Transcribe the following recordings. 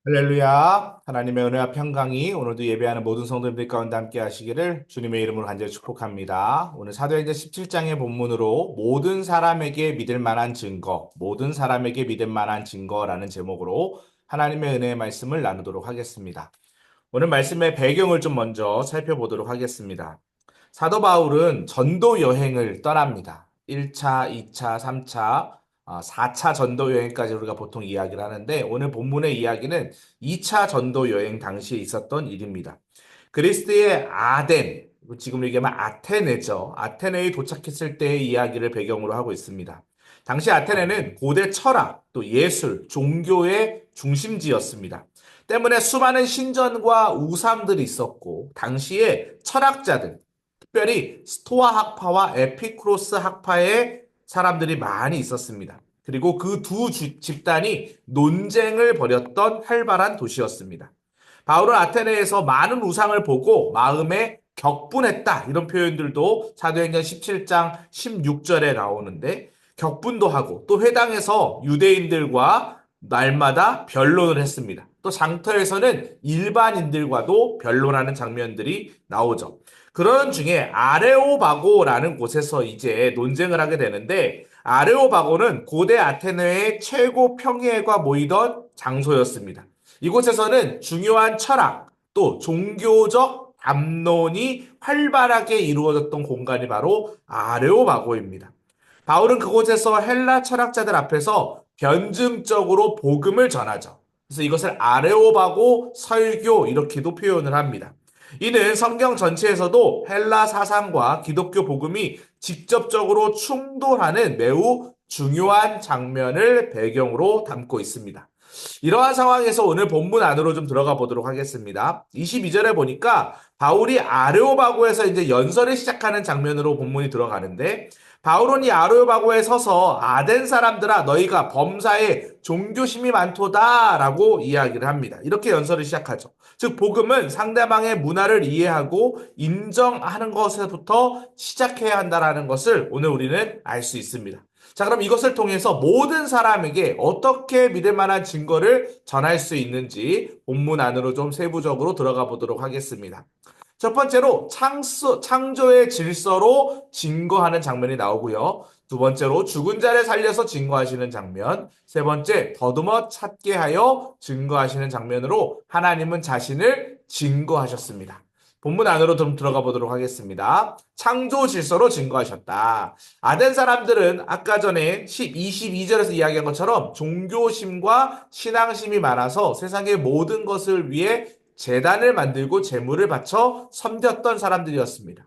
할렐루야. 하나님의 은혜와 평강이 오늘도 예배하는 모든 성도님들 가운데 함께 하시기를 주님의 이름으로 간절히 축복합니다. 오늘 사도행전 17장의 본문으로 모든 사람에게 믿을 만한 증거, 모든 사람에게 믿을 만한 증거라는 제목으로 하나님의 은혜의 말씀을 나누도록 하겠습니다. 오늘 말씀의 배경을 좀 먼저 살펴보도록 하겠습니다. 사도 바울은 전도 여행을 떠납니다. 1차, 2차, 3차, 4차 전도 여행까지 우리가 보통 이야기를 하는데 오늘 본문의 이야기는 2차 전도 여행 당시에 있었던 일입니다. 그리스의 아덴, 지금 얘기하면 아테네죠. 아테네에 도착했을 때의 이야기를 배경으로 하고 있습니다. 당시 아테네는 고대 철학, 또 예술, 종교의 중심지였습니다. 때문에 수많은 신전과 우상들이 있었고 당시에 철학자들, 특별히 스토아 학파와 에피쿠로스 학파의 사람들이 많이 있었습니다. 그리고 그 두 집단이 논쟁을 벌였던 활발한 도시였습니다. 바울은 아테네에서 많은 우상을 보고 마음에 격분했다. 이런 표현들도 사도행전 17장 16절에 나오는데 격분도 하고 또 회당에서 유대인들과 날마다 변론을 했습니다. 또 장터에서는 일반인들과도 변론하는 장면들이 나오죠. 그런 중에 아레오바고라는 곳에서 이제 논쟁을 하게 되는데 아레오바고는 고대 아테네의 최고 평예가 모이던 장소였습니다. 이곳에서는 중요한 철학, 또 종교적 담론이 활발하게 이루어졌던 공간이 바로 아레오바고입니다. 바울은 그곳에서 헬라 철학자들 앞에서 변증적으로 복음을 전하죠. 그래서 이것을 아레오바고 설교 이렇게도 표현을 합니다. 이는 성경 전체에서도 헬라 사상과 기독교 복음이 직접적으로 충돌하는 매우 중요한 장면을 배경으로 담고 있습니다. 이러한 상황에서 오늘 본문 안으로 좀 들어가 보도록 하겠습니다. 22절에 보니까 바울이 아레오바고에서 이제 연설을 시작하는 장면으로 본문이 들어가는데 바울은 이 아레오바고에 서서 아덴 사람들아 너희가 범사에 종교심이 많도다라고 이야기를 합니다. 이렇게 연설을 시작하죠. 즉 복음은 상대방의 문화를 이해하고 인정하는 것에부터 시작해야 한다라는 것을 오늘 우리는 알 수 있습니다. 자, 그럼 이것을 통해서 모든 사람에게 어떻게 믿을 만한 증거를 전할 수 있는지 본문 안으로 좀 세부적으로 들어가 보도록 하겠습니다. 첫 번째로 창조의 질서로 증거하는 장면이 나오고요. 두 번째로 죽은 자를 살려서 증거하시는 장면. 세 번째, 더듬어 찾게 하여 증거하시는 장면으로 하나님은 자신을 증거하셨습니다. 본문 안으로 좀 들어가 보도록 하겠습니다. 창조 질서로 증거하셨다. 아덴 사람들은 아까 전에 22절에서 이야기한 것처럼 종교심과 신앙심이 많아서 세상의 모든 것을 위해 제단을 만들고 제물을 바쳐 섬겼던 사람들이었습니다.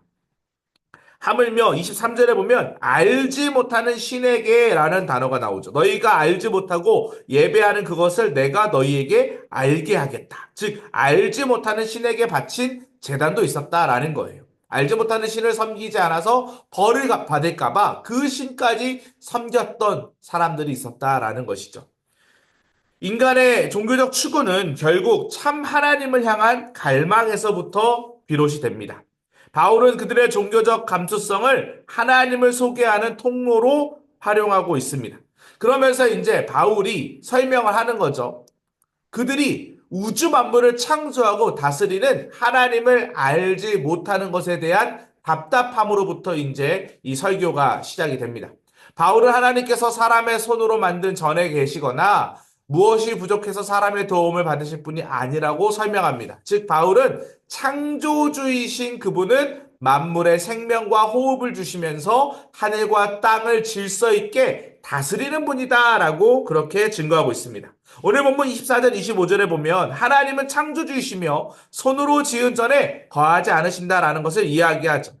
하물며 23절에 보면 알지 못하는 신에게라는 단어가 나오죠. 너희가 알지 못하고 예배하는 그것을 내가 너희에게 알게 하겠다. 즉 알지 못하는 신에게 바친 제단도 있었다라는 거예요. 알지 못하는 신을 섬기지 않아서 벌을 받을까 봐 그 신까지 섬겼던 사람들이 있었다라는 것이죠. 인간의 종교적 추구는 결국 참 하나님을 향한 갈망에서부터 비롯이 됩니다. 바울은 그들의 종교적 감수성을 하나님을 소개하는 통로로 활용하고 있습니다. 그러면서 이제 바울이 설명을 하는 거죠. 그들이 우주 만물을 창조하고 다스리는 하나님을 알지 못하는 것에 대한 답답함으로부터 이제 이 설교가 시작이 됩니다. 바울은 하나님께서 사람의 손으로 만든 전에 계시거나 무엇이 부족해서 사람의 도움을 받으실 분이 아니라고 설명합니다. 즉 바울은 창조주이신 그분은 만물의 생명과 호흡을 주시면서 하늘과 땅을 질서 있게 다스리는 분이다라고 그렇게 증거하고 있습니다. 오늘 본문 24절 25절에 보면 하나님은 창조주이시며 손으로 지은 전에 거하지 않으신다라는 것을 이야기하죠.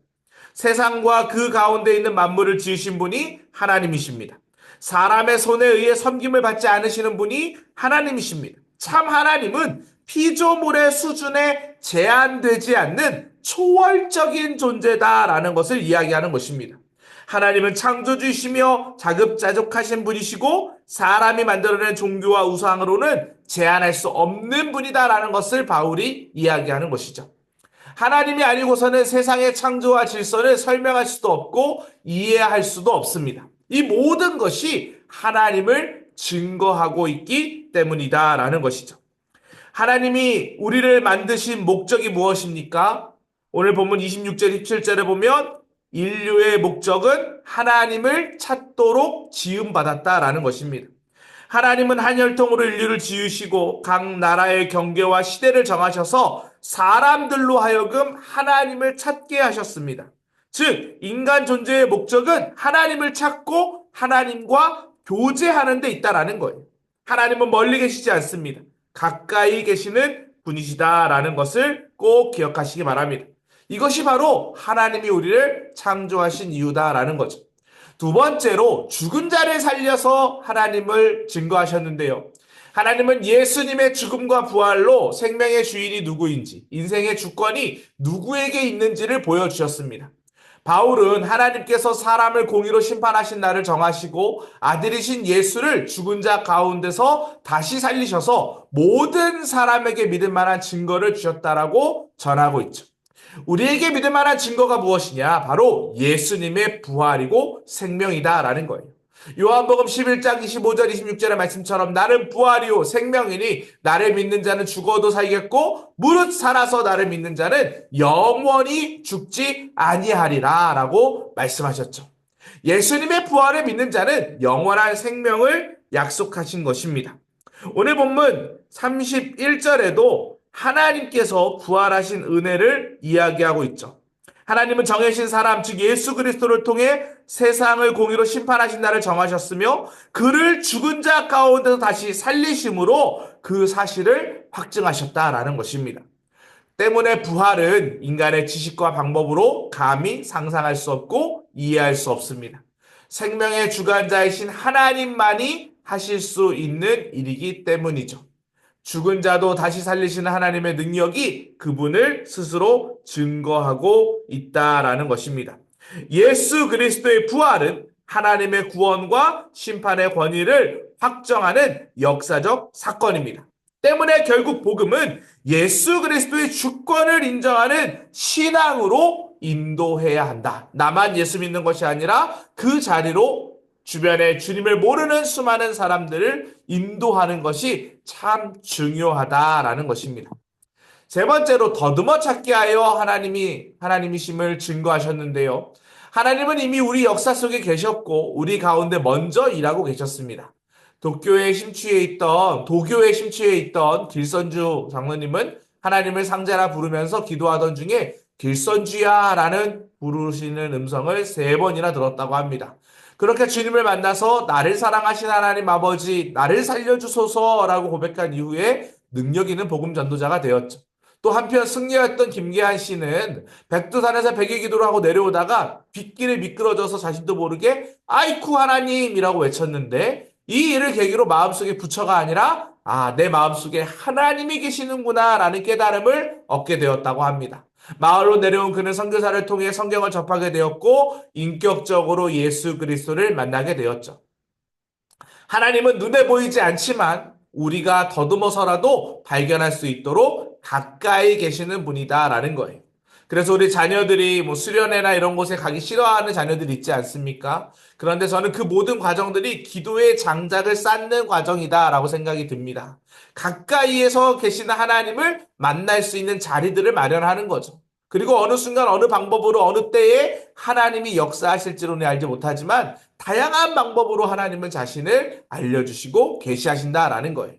세상과 그 가운데 있는 만물을 지으신 분이 하나님이십니다. 사람의 손에 의해 섬김을 받지 않으시는 분이 하나님이십니다. 참 하나님은 피조물의 수준에 제한되지 않는 초월적인 존재다라는 것을 이야기하는 것입니다. 하나님은 창조주이시며 자급자족하신 분이시고 사람이 만들어낸 종교와 우상으로는 제한할 수 없는 분이다라는 것을 바울이 이야기하는 것이죠. 하나님이 아니고서는 세상의 창조와 질서를 설명할 수도 없고 이해할 수도 없습니다. 이 모든 것이 하나님을 증거하고 있기 때문이다라는 것이죠. 하나님이 우리를 만드신 목적이 무엇입니까? 오늘 본문 26절, 27절에 보면 인류의 목적은 하나님을 찾도록 지음받았다라는 것입니다. 하나님은 한 혈통으로 인류를 지으시고 각 나라의 경계와 시대를 정하셔서 사람들로 하여금 하나님을 찾게 하셨습니다. 즉, 인간 존재의 목적은 하나님을 찾고 하나님과 교제하는 데 있다라는 거예요. 하나님은 멀리 계시지 않습니다. 가까이 계시는 분이시다라는 것을 꼭 기억하시기 바랍니다. 이것이 바로 하나님이 우리를 창조하신 이유다라는 거죠. 두 번째로 죽은 자를 살려서 하나님을 증거하셨는데요. 하나님은 예수님의 죽음과 부활로 생명의 주인이 누구인지, 인생의 주권이 누구에게 있는지를 보여주셨습니다. 바울은 하나님께서 사람을 공의로 심판하신 날을 정하시고 아들이신 예수를 죽은 자 가운데서 다시 살리셔서 모든 사람에게 믿을 만한 증거를 주셨다라고 전하고 있죠. 우리에게 믿을 만한 증거가 무엇이냐? 바로 예수님의 부활이고 생명이다라는 거예요. 요한복음 11장 25절 26절의 말씀처럼 나는 부활이요 생명이니 나를 믿는 자는 죽어도 살겠고 무릇 살아서 나를 믿는 자는 영원히 죽지 아니하리라 라고 말씀하셨죠. 예수님의 부활을 믿는 자는 영원한 생명을 약속하신 것입니다. 오늘 본문 31절에도 하나님께서 부활하신 은혜를 이야기하고 있죠. 하나님은 정해진 사람, 즉 예수 그리스도를 통해 세상을 공의로 심판하신 날을 정하셨으며 그를 죽은 자 가운데서 다시 살리심으로 그 사실을 확증하셨다라는 것입니다. 때문에 부활은 인간의 지식과 방법으로 감히 상상할 수 없고 이해할 수 없습니다. 생명의 주관자이신 하나님만이 하실 수 있는 일이기 때문이죠. 죽은 자도 다시 살리시는 하나님의 능력이 그분을 스스로 증거하고 있다라는 것입니다. 예수 그리스도의 부활은 하나님의 구원과 심판의 권위를 확정하는 역사적 사건입니다. 때문에 결국 복음은 예수 그리스도의 주권을 인정하는 신앙으로 인도해야 한다. 나만 예수 믿는 것이 아니라 그 자리로 주변에 주님을 모르는 수많은 사람들을 인도하는 것이 참 중요하다라는 것입니다. 세 번째로 더듬어 찾게 하여 하나님이심을 증거하셨는데요. 하나님은 이미 우리 역사 속에 계셨고 우리 가운데 먼저 일하고 계셨습니다. 도교에 심취해 있던 길선주 장로님은 하나님을 상자라 부르면서 기도하던 중에 길선주야 라는 부르시는 음성을 3번이나 들었다고 합니다. 그렇게 주님을 만나서 나를 사랑하신 하나님 아버지, 나를 살려주소서라고 고백한 이후에 능력 있는 복음 전도자가 되었죠. 또 한편 승려였던 김계한 씨는 백두산에서 백일 기도를 하고 내려오다가 빗길에 미끄러져서 자신도 모르게 아이쿠 하나님이라고 외쳤는데 이 일을 계기로 마음속에 부처가 아니라 내 마음속에 하나님이 계시는구나 라는 깨달음을 얻게 되었다고 합니다. 마을로 내려온 그는 선교사를 통해 성경을 접하게 되었고 인격적으로 예수 그리스도를 만나게 되었죠. 하나님은 눈에 보이지 않지만 우리가 더듬어서라도 발견할 수 있도록 가까이 계시는 분이다라는 거예요. 그래서 우리 자녀들이 수련회나 이런 곳에 가기 싫어하는 자녀들이 있지 않습니까? 그런데 저는 그 모든 과정들이 기도의 장작을 쌓는 과정이다라고 생각이 듭니다. 가까이에서 계시는 하나님을 만날 수 있는 자리들을 마련하는 거죠. 그리고 어느 순간 어느 방법으로 어느 때에 하나님이 역사하실지로는 알지 못하지만 다양한 방법으로 하나님은 자신을 알려주시고 계시하신다라는 거예요.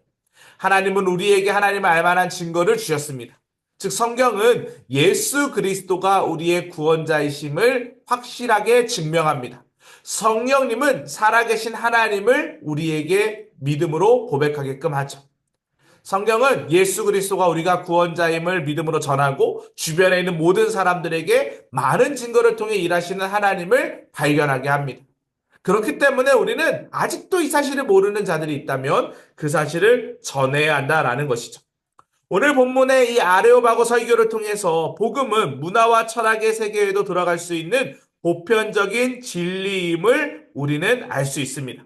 하나님은 우리에게 하나님을 알 만한 증거를 주셨습니다. 즉 성경은 예수 그리스도가 우리의 구원자이심을 확실하게 증명합니다. 성령님은 살아계신 하나님을 우리에게 믿음으로 고백하게끔 하죠. 성경은 예수 그리스도가 우리가 구원자임을 믿음으로 전하고 주변에 있는 모든 사람들에게 많은 증거를 통해 일하시는 하나님을 발견하게 합니다. 그렇기 때문에 우리는 아직도 이 사실을 모르는 자들이 있다면 그 사실을 전해야 한다라는 것이죠. 오늘 본문의 이 아레오바고 설교를 통해서 복음은 문화와 철학의 세계에도 들어갈 수 있는 보편적인 진리임을 우리는 알 수 있습니다.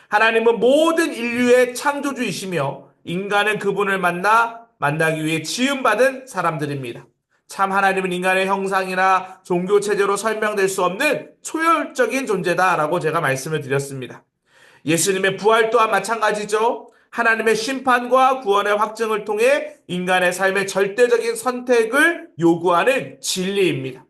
하나님은 모든 인류의 창조주이시며 인간은 그분을 만나기 위해 지음받은 사람들입니다. 참 하나님은 인간의 형상이나 종교 체제로 설명될 수 없는 초월적인 존재다라고 제가 말씀을 드렸습니다. 예수님의 부활 또한 마찬가지죠. 하나님의 심판과 구원의 확증을 통해 인간의 삶의 절대적인 선택을 요구하는 진리입니다.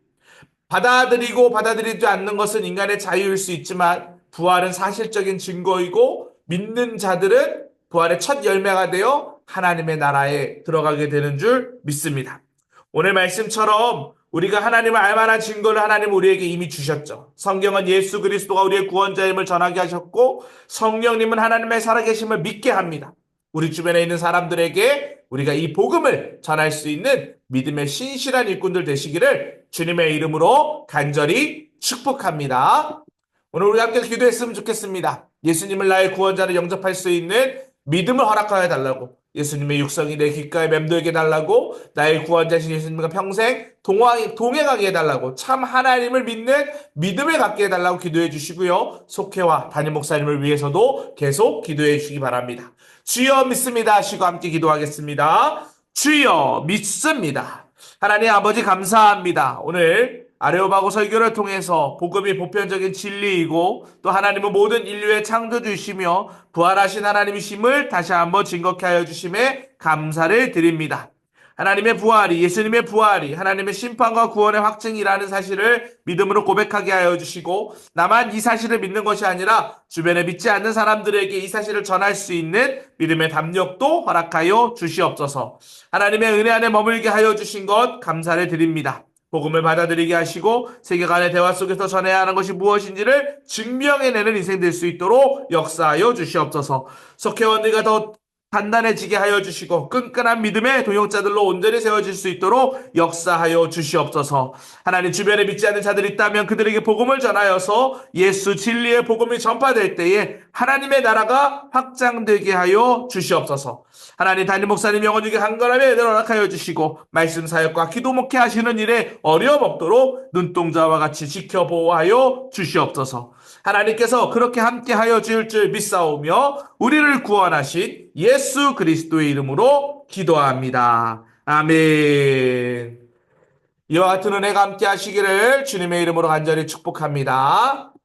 받아들이고 받아들이지 않는 것은 인간의 자유일 수 있지만 부활은 사실적인 증거이고 믿는 자들은 부활의 첫 열매가 되어 하나님의 나라에 들어가게 되는 줄 믿습니다. 오늘 말씀처럼 우리가 하나님을 알 만한 증거를 하나님 우리에게 이미 주셨죠. 성경은 예수 그리스도가 우리의 구원자임을 전하게 하셨고 성령님은 하나님의 살아계심을 믿게 합니다. 우리 주변에 있는 사람들에게 우리가 이 복음을 전할 수 있는 믿음의 신실한 일꾼들 되시기를 주님의 이름으로 간절히 축복합니다. 오늘 우리 함께 기도했으면 좋겠습니다. 예수님을 나의 구원자로 영접할 수 있는 믿음을 허락하여 달라고, 예수님의 육성이 내 귓가에 맴돌게 해달라고, 나의 구원자신 예수님과 평생 동행하게 해달라고, 참 하나님을 믿는 믿음을 갖게 해달라고 기도해 주시고요. 속회와 담임 목사님을 위해서도 계속 기도해 주시기 바랍니다. 주여 믿습니다 하시고 함께 기도하겠습니다. 주여 믿습니다. 하나님 아버지 감사합니다. 오늘 아레오바고 설교를 통해서 복음이 보편적인 진리이고 또 하나님은 모든 인류의 창조주이시며 부활하신 하나님이심을 다시 한번 증거케 하여 주심에 감사를 드립니다. 하나님의 부활이, 예수님의 부활이 하나님의 심판과 구원의 확증이라는 사실을 믿음으로 고백하게 하여 주시고 나만 이 사실을 믿는 것이 아니라 주변에 믿지 않는 사람들에게 이 사실을 전할 수 있는 믿음의 담력도 허락하여 주시옵소서. 하나님의 은혜 안에 머물게 하여 주신 것 감사를 드립니다. 복음을 받아들이게 하시고 세계관의 대화 속에서 전해야 하는 것이 무엇인지를 증명해내는 인생 될 수 있도록 역사하여 주시옵소서. 속회원들과 더 단단해지게 하여 주시고 끈끈한 믿음의 동역자들로 온전히 세워질 수 있도록 역사하여 주시옵소서. 하나님 주변에 믿지 않는 자들이 있다면 그들에게 복음을 전하여서 예수 진리의 복음이 전파될 때에 하나님의 나라가 확장되게 하여 주시옵소서. 하나님 담임 목사님 영원하게 강건함에 은혜를 허락하여 주시고 말씀 사역과 기도 목회 하시는 일에 어려움 없도록 눈동자와 같이 지켜보호하여 주시옵소서. 하나님께서 그렇게 함께하여 주실 줄 믿사오며 우리를 구원하신 예수 그리스도의 이름으로 기도합니다. 아멘. 이와 같은 은혜가 함께 하시기를 주님의 이름으로 간절히 축복합니다.